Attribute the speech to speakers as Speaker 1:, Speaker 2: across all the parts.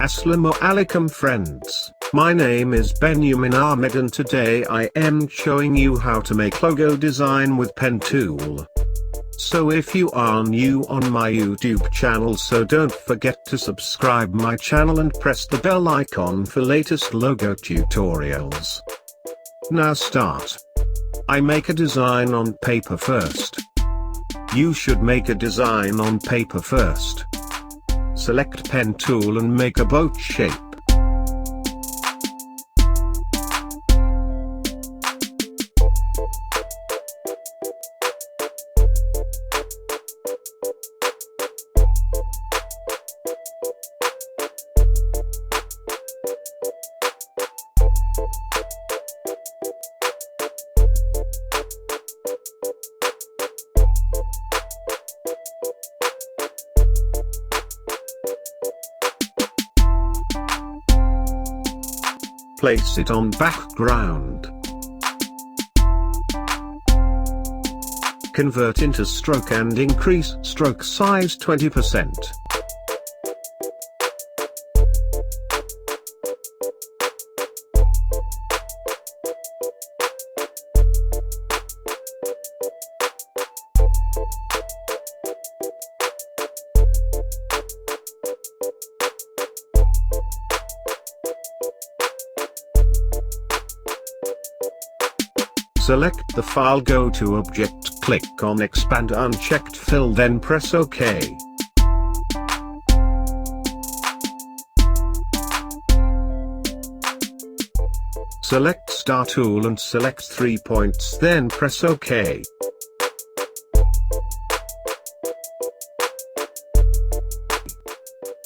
Speaker 1: Assalamu alaikum friends, my name is Benjamin Ahmed and today I am showing you how to make logo design with pen tool. So if you are new on my YouTube channel, so don't forget to subscribe my channel and press the bell icon for latest logo tutorials. Now start. I make a design on paper first. You should make a design on paper first. Select pen tool and make a boat shape. Place it on background. Convert into stroke and increase stroke size 20%. Select the file, go to Object, click on Expand unchecked Fill, then press OK. Select Star tool and select 3 points, then press OK.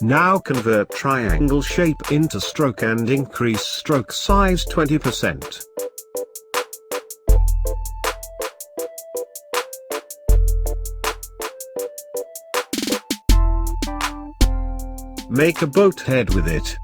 Speaker 1: Now convert triangle shape into stroke and increase stroke size 20%. Make a boat head with it.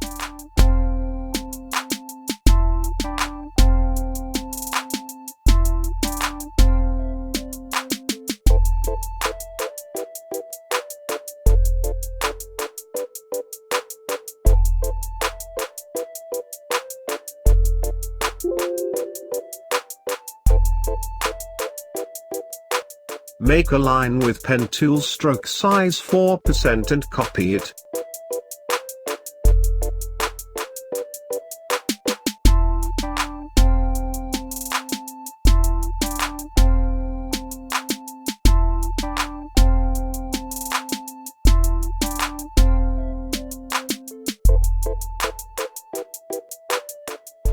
Speaker 1: Make a line with pen tool, stroke size 4% and copy it.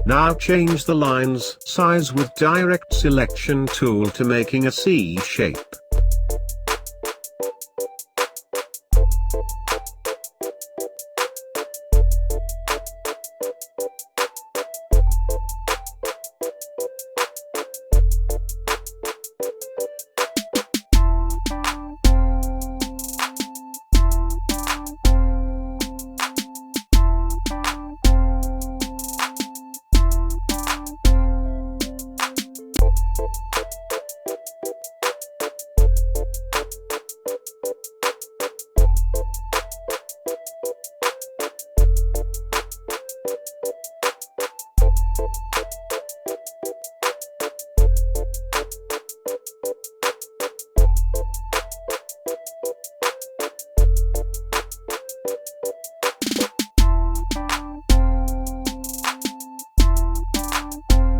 Speaker 1: Now change the line's size with direct selection tool to making a C shape.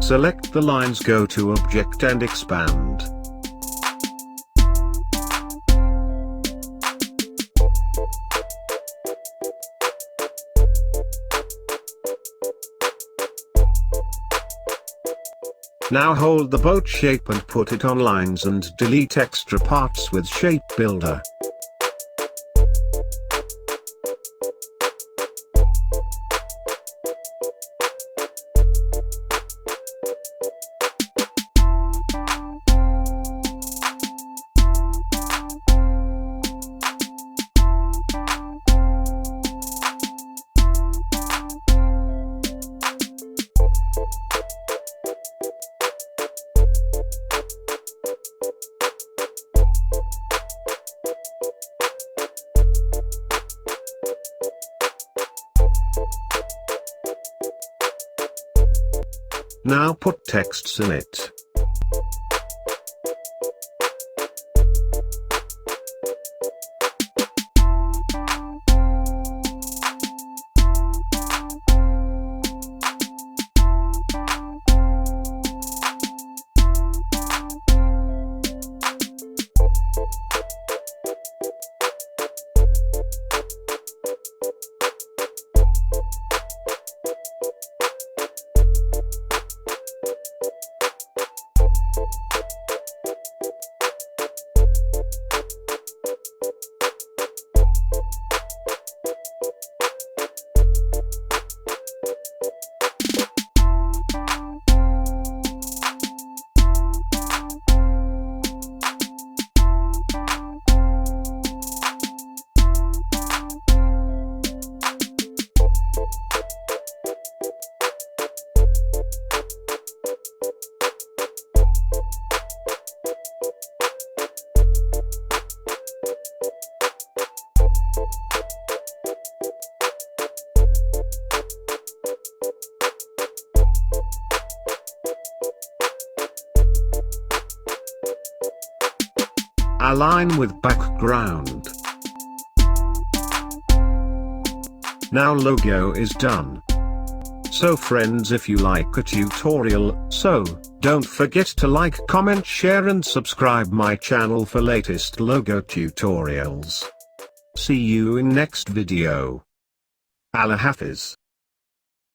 Speaker 1: Select the lines, go to Object and Expand. Now hold the boat shape and put it on lines and delete extra parts with Shape Builder. Now put texts in it. Align with background. Now logo is done. So friends, if you like a tutorial, don't forget to like, comment, share and subscribe my channel for latest logo tutorials. See you in next video. Allah Hafiz.